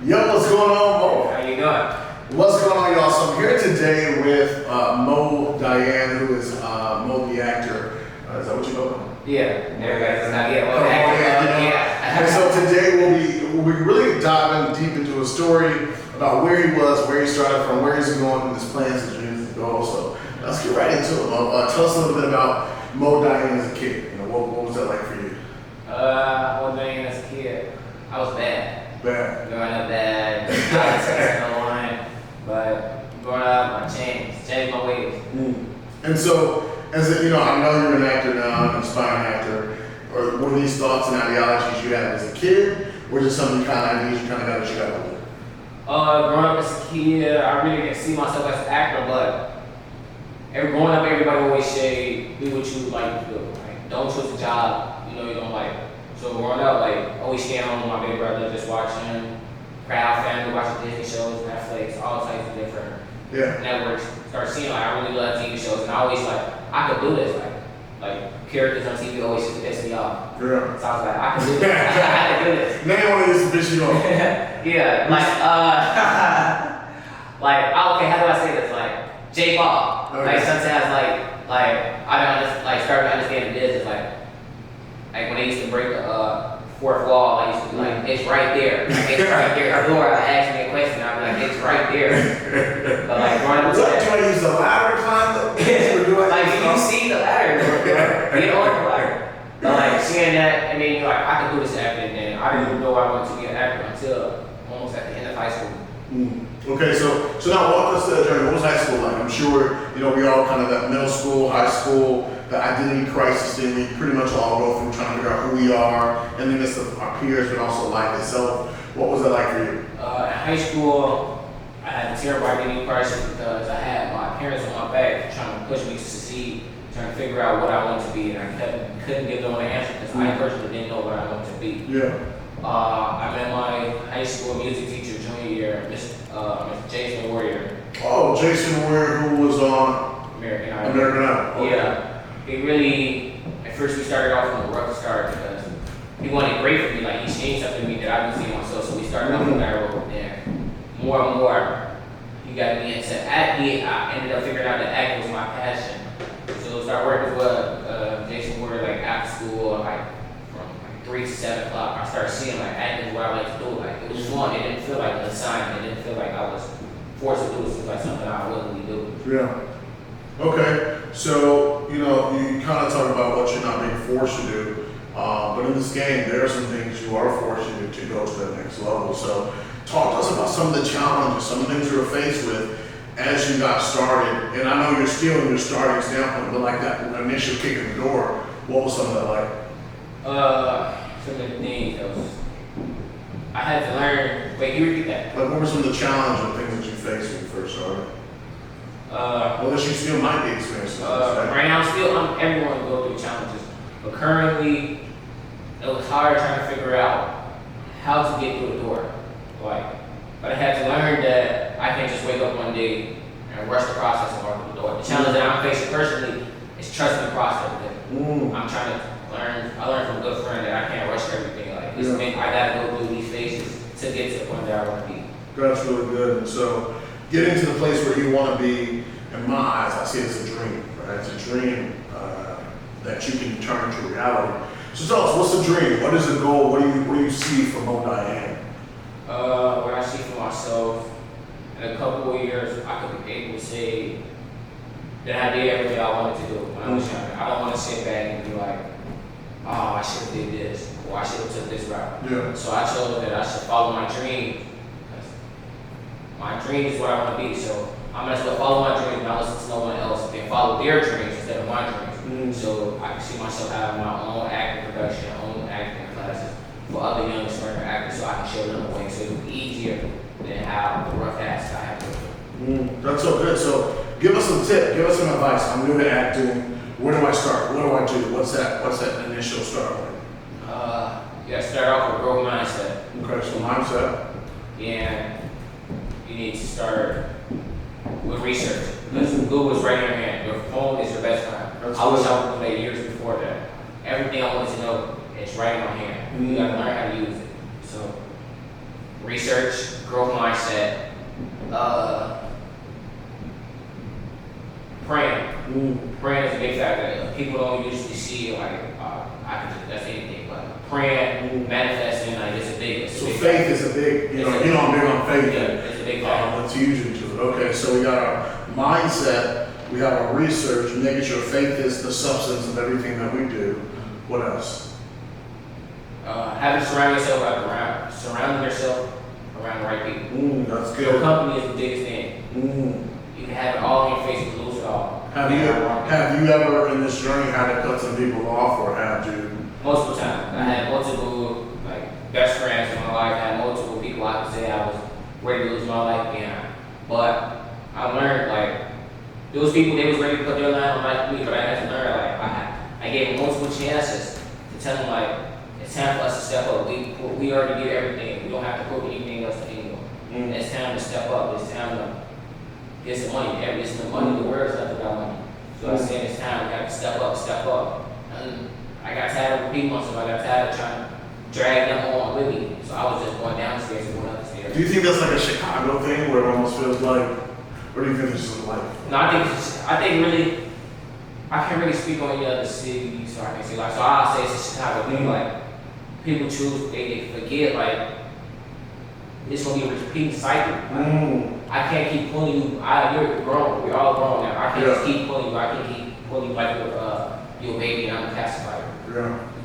Yo, what's going on, Mo? How you doing? What's going on, y'all? So I'm here today with Mo Diane, who is Mo the actor. Is that what you know? Yeah, everybody's not yet. Well, yeah. And so today we'll be really diving deep into a story about where he was, where he started from, where he's going, and his plans and dreams to go. So let's get right into it, Mo. Tell us a little bit about Mo Diane as a kid. You know, what was that like for you? Well, Diane as a kid, I was bad. Bad. Growing up bad, I was no line, but growing up, I changed my ways. And so, as a, you know, I know you're an actor now, an aspiring actor. Or were these thoughts and ideologies you had as a kid, or just some kind of ideas you kind of got as you got older? Growing up as a kid, I really didn't see myself as an actor, but growing up, everybody always say, do what you like to do. Like, don't choose a job you don't like. So growing up, like, always staying home with my big brother, just watching Proud Family, watching Disney shows, Netflix, all types of different networks. Start seeing, like, I really love TV shows, and I always, like, I could do this. Like characters on TV always used to piss me off. Yeah. So I was like, I can do this. I can do this. Name one of these to piss you off. Yeah, like, okay, how do I say this? Like, J. Paul. Okay. Like, sometimes, like, I don't start to understand the business. Like when they used to break the fourth wall, I used to be like, it's right there. Like, it's right there. Laura asked me a question, I'd be like, it's right there. But like, growing up, do I use the ladder to climb up? Like, you see the ladder, get on the ladder. But like, seeing that, and then you're like, I can do this acting, and then I didn't even know I wanted to be an actor until almost at the end of high school. Okay, so now walk us through that journey. What was high school like? I'm sure, you know, we all kind of that middle school, high school, the identity crisis thing, we pretty much all go through trying to figure out who we are in the midst of our peers, but also life itself. What was that like for you? In high school, I had a terrible identity crisis because I had my parents on my back trying to push me to succeed, trying to figure out what I wanted to be, and I couldn't give them an answer because I personally didn't know what I wanted to be. Yeah. I met my high school music teacher junior year, Mr. Jason Warrior. Oh, Jason Warrior, who was on American Idol. Okay. Yeah. He really, at first we started off from a rough start because he wanted great for me, like he changed something in me that I didn't see myself, so we started off with that road, and more and more, he got me into acting. I ended up figuring out that acting was my passion. So I started working with Jason Warrior, like after school, like from 3 to 7 o'clock. I started seeing like acting is what I like to do. Like it was fun. It didn't feel like an assignment. It didn't feel like I was forced to do it. It was like something I willingly do. Yeah. Okay. So, you know, you kind of talk about what you're not being forced to do. But in this game, there are some things you are forced to go to the next level. So talk to us about some of the challenges, some of the things you were faced with as you got started. And I know you're still in your starting standpoint, but like that initial kick in the door, what was some of that like? Some of the things I had to learn. Wait, you repeat that? Like, what were some of the challenges and things that you faced when you first started? Well, that you still might be experiencing. Right now, everyone go through challenges, but currently, it was hard trying to figure out how to get through the door. But I had to learn that I can't just wake up one day and rush the process and walk through the door. The challenge that I'm facing personally is trusting the process. I'm trying to learn. I learned from a good friend that I can't rush everything. Like this thing, I gotta go through these phases to get to the point that I want to be. That's really good. And so, getting to the place where you want to be, in my eyes, I see it as a dream. Right? It's a dream that you can turn to reality. So tell us, what's the dream? What is the goal? What do you see for Mo Diane? What I see for myself in a couple of years, I could be able to say that I did everything I wanted to do when I was younger. I don't want to sit back and be like, oh, I should have did this, or I should have took this route. Yeah. So I chose that I should follow my dream. My dream is what I want to be, so I'm gonna still follow my dreams, not listen to no one else, and follow their dreams instead of my dreams. So I can see myself having my own acting production, own acting classes for other young aspiring actors, so I can show them the way, so it's easier than how the rough ass I have to do. That's so good. So give us some tip, give us some advice. I'm new to acting. Where do I start? What do I do? What's that initial start like? You gotta start off with a growth mindset. Okay, so mindset. And you need to start with research. Because Google is right in your hand. Your phone is your best friend. I wish I would have made years before that. Everything I wanted to know is right in my hand. You gotta learn how to use it. So research, growth mindset, praying. Praying is a big factor. People don't usually see it like, I can just, that's anything, but praying, manifesting, like it's a big. So faith is a big, I'm big on faith. Yeah, it's a big factor. Let's huge into it. Okay, so we got our mindset, we have our research, making sure faith is the substance of everything that we do. What else? Having surrounding yourself around the right people. That's Your good. company is the biggest thing. You can have it all in your face and lose it all. Have you ever in this journey had to cut some people off, or had you? Multiple times. I had multiple like best friends in my life. I had multiple people I could say I was ready to lose my life behind. But I learned like those people they was ready to put their life on like me, but I had to learn like I gave them multiple chances to tell them like it's time for us to step up. We already did everything. We don't have to put anything else anymore. It's time to step up. It's time to get some money. It's the money. The world is nothing about money. So I said it's time. We got to step up. And I got tired of repeating myself. I got tired of trying to drag them on with me. So I was just going downstairs and going upstairs. Do you think that's like a Chicago thing where it almost feels like, or do you think this is like? No, I think really, I can't really speak on any other city, so I can say like, so I'll say it's Chicago. Like, people choose, they forget like, it's gonna be a repeating cycle. I can't keep pulling you. You're grown. We're all grown now. I can't just keep pulling you. I can't keep pulling you like you're a baby and I'm a pacifier.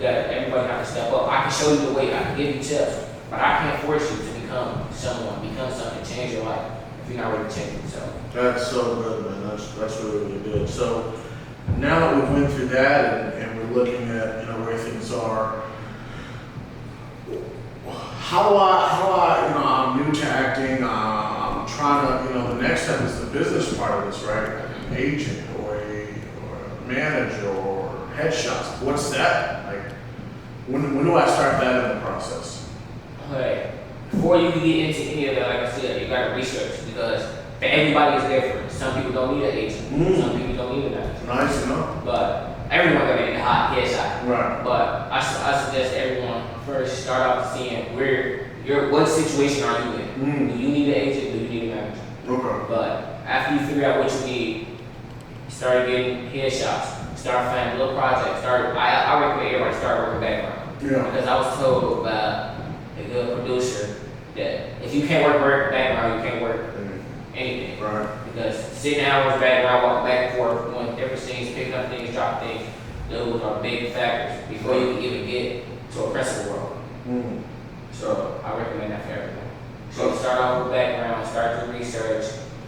Everybody have to step up. I can show you the way. I can give you tips, but I can't force you to become someone, become something, change your life if you're not ready to change yourself. That's so good, man. That's really, really good. So now that we've went through that and we're looking at where things are. How do I, I'm new to acting, I'm trying to, the next step is the business part of this, right? An agent or a manager or headshots. What's that? Like, when do I start that in the process? Okay. Before you can get into any of that, like I said, you gotta research because everybody is different. Some people don't need an agent. Some people don't need a manager. Nice to know. But everyone got a hot headshot. Right. But I suggest everyone first start off seeing what situation are you in? Do you need an agent? Do you need a manager? Okay. But after you figure out what you need, start getting headshots. Start finding little projects. I recommend everybody start working background. Yeah. Because I was told by a good producer that if you can't work background, you can't work anything. Right. Because sitting hours background, walking back and forth, doing different things, picking up things, dropping things, those are big factors before you can even get to a principal role. So I recommend that for everyone. So start off with background, start your research,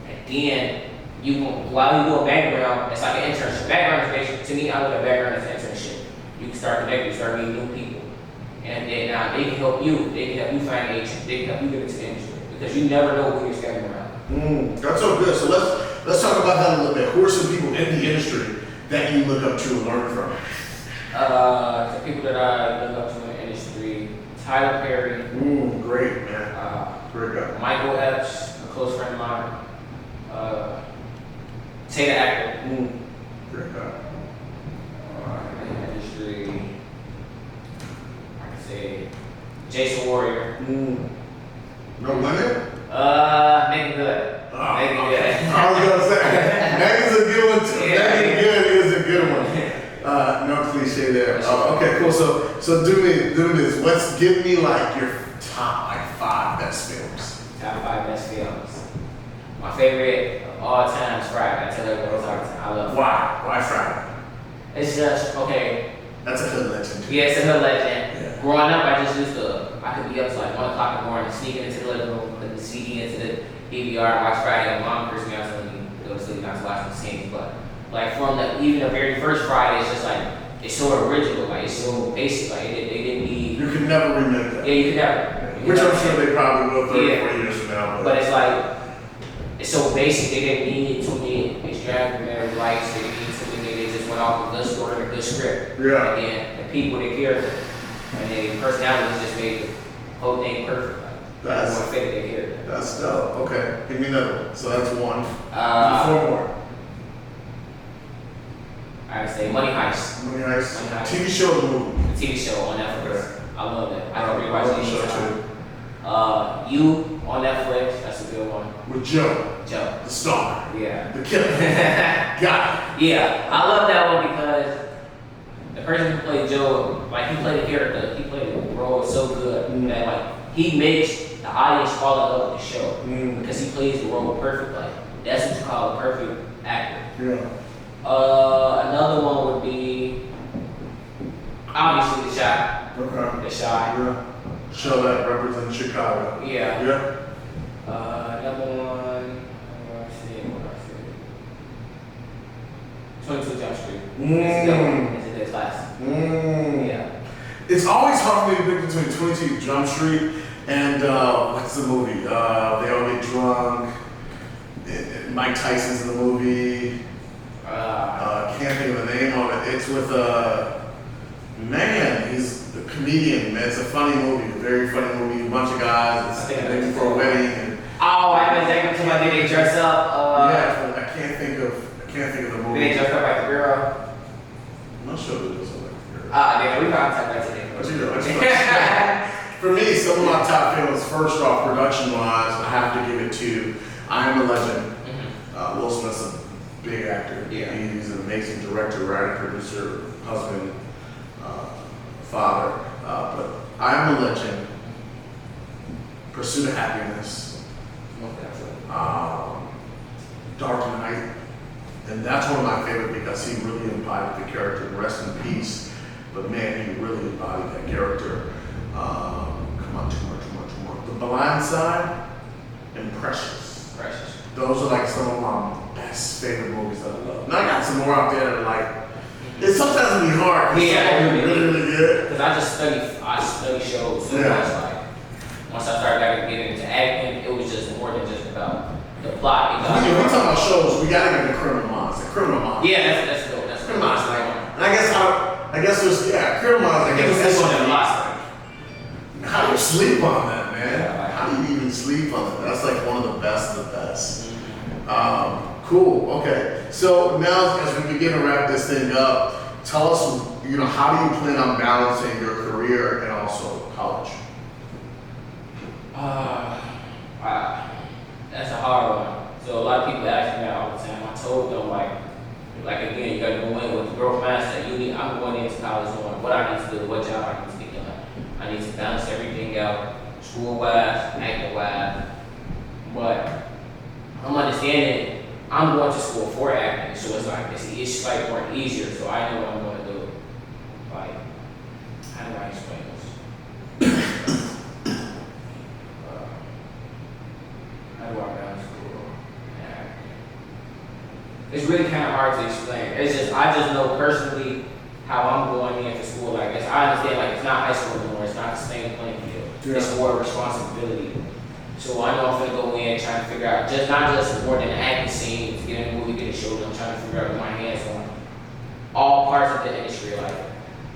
and then while you do a background, it's like an internship. Background is basically, to me, I look at background as an internship. You can start connecting, start meeting new people. And then now they can help you find an agent, they can help you get into the industry. Because you never know who you're standing around. That's so good. So let's talk about that a little bit. Who are some people in the industry that you look up to and learn from? The people that I look up to in the industry, Tyler Perry. Great, man. Great guy. Michael Epps, a close friend of mine. Taylor Actor. Great guy. In the industry, I can say Jason Warrior. No women? Megan Good. Megan Okay. Good. I was gonna say, Megan's a good one too. Yeah. Megan Good is a good one. No cliche there. Okay, cool. So do this. Give me like your top 5 best films. Top 5 best films. My favorite of all time is Friday. I tell everyone all the time. I love it. Why Friday? It's just, okay. That's a hood legend. Yeah, it's a hood legend. Yeah. Growing up, I could be up to like 1 o'clock in the morning, sneaking into the living room, putting the CD into the DVR, watch Friday. My mom cursed me out telling me to go to sleep not to watch the scenes. But like from even the very first Friday, it's just like, it's so original, like it's so basic, like they didn't need. You could never remake that. Yeah, you could never. Which I'm sure they probably will 30, 40 years from now. But it's like, it's so basic, they didn't need too many extravagant lights, they didn't need too many, they just went off a good story and a good script. Yeah. And then the people, they character, and their personalities just made the whole thing perfect. That's what fit their character. That's dope. Okay, give me another one. So that's 1. 4 more. I would say Money Heist. Money Heist. TV show or movie? The TV show on Netflix. Okay. I love it. I can rewatch love it the show anytime. too. You on Netflix, that's a good one. With Joe, Joe. the star, Yeah. the killer. Got it. Yeah, I love that one because the person who played Joe, like he played the character, he played the role so good that like he makes the audience fall in love with the show because he plays the role perfect. Like that's what you call a perfect actor. Yeah. Another one would be obviously The Shy. Okay. The Shy. Yeah. Show that represents Chicago. Yeah. Yeah. Another one. What do I say? 22 Jump Street. It's a good one. It's a good classic. Yeah. It's always hard for me to pick between 22 Jump Street and what's the movie? They all get drunk. Mike Tyson's in the movie. Can't think of the name of it. It's with man. He's a comedian. Man, it's a funny movie. A very funny movie. A bunch of guys. It's looking for a wedding. And, I was thinking too much. Did they dress up? yeah, I can't think of the movie. Did they dress up like the girl? I'm not sure what it is. Yeah, we gotta talk about today. What you For me, some of my top films, first off, production-wise, I have to give it to I Am a Legend. Will Smith's a big actor. Yeah. He's an amazing director, writer, producer, husband, father. But I Am a Legend, Pursuit of Happiness, Dark Knight, and that's one of my favorite because he really embodied the character. Rest in peace. But man, he really embodied that character. Come on, two more. The Blind Side and Precious. Those are like some of my best favorite movies that I love. And I got some more out there that are like, it's sometimes be hard. Yeah, really good. Because I study shows so much. Like once I started getting into acting, it was just more than just about the plot. When we talk about shows, we gotta get the Criminal Minds. The Criminal Minds. Yeah, that's good. That's Criminal Minds. And I guess there's Criminal Minds. I guess that's that's on the lot. How do you sleep on that, man? Yeah, like, how do you even sleep on that? That's like one of the best of the best. Cool. Okay. So now, as we begin to wrap this thing up, tell us, how do you plan on balancing your career and also college? That's a hard one. So a lot of people ask me that all the time. I told them like again, you gotta go in with the growth mindset. I'm going into college knowing what I need to do, what job I need to get done. I need to balance everything out, school-wise, acting-wise. But I'm understanding I'm going to school for acting, so it's like more easier. So I know what I'm going to do. Like, how do I explain this? How do I balance school and acting? It's really kind of hard to explain. I just know personally how I'm going in for school. Like, I understand, like, it's not high school anymore. It's not the same playing field. Yeah. It's more responsibility. So I know I'm gonna go in trying to figure out not just more than an acting scene to get in a movie, get a show. I'm trying to figure out with my hands on all parts of the industry, like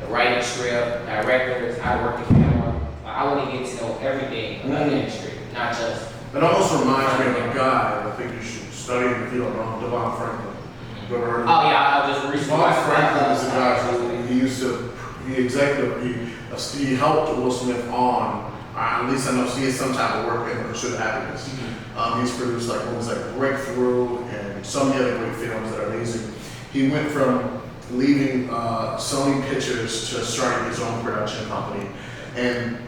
the writing script, directors, how to work the camera. Like, I want to get to know everything about the industry, not just. It almost reminds me of a guy I think you should study if you don't know, Devon Franklin. You ever heard of him? Oh yeah, I just recently. Devon Franklin is a guy he helped Will Smith on, at least I know he has some type of work in The Pursuit of Happiness. He's produced like movies like Breakthrough and some of the other great films that are amazing. He went from leaving Sony Pictures to starting his own production company, and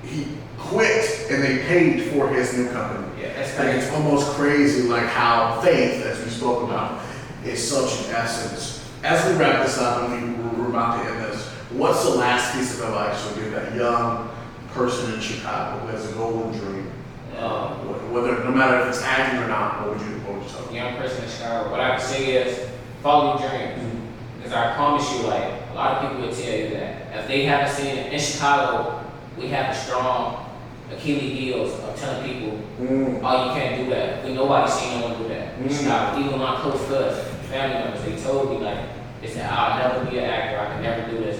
he quit and they paid for his new company. Yeah, that's Like, crazy. it's almost crazy like how faith, as we spoke about, is such an essence. As we wrap this up and we're about to end this, what's the last piece of advice you'll give that young person in Chicago who has a golden dream? Whether, no matter if it's acting or not, what would you tell them? Young person in Chicago, what I would say is follow your dreams. Because I promise you, like, a lot of people would tell you that if they haven't seen it in Chicago, we have a strong Achilles heels of telling people, oh, you can't do that. Nobody's seen no one do that in Chicago. Even my close cousins, family members, they told me, like, they said, I'll never be an actor, I can never do this.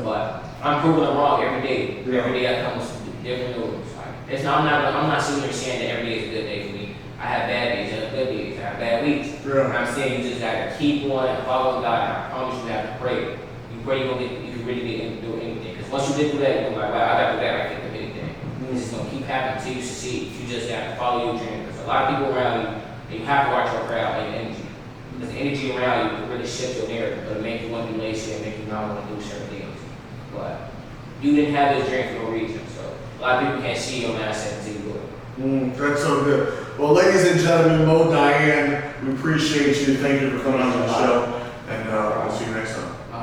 But I'm proving them wrong every day. Every day I come with different news. Like, I'm not sitting here saying that every day is a good day for me. I have bad days and good days. I have bad weeks. Yeah. I'm saying you just gotta keep on and follow God. I promise you have to pray. You pray you can really get into doing anything. Because once you get through that, you're like, wow, I gotta do that, I can't do anything. It's just gonna keep happen until you succeed. You just have to follow your dream. Because a lot of people around you, and you have to watch your crowd and energy. Because the energy around you can really shift your narrative. It'll make you want to be lazy and make you not want to do certain things. But you didn't have this dream for no reason. So a lot of people can't see your mindset until you do it. That's so good. Well, ladies and gentlemen, Mo, Diane, we appreciate you. Thank you for coming on the show.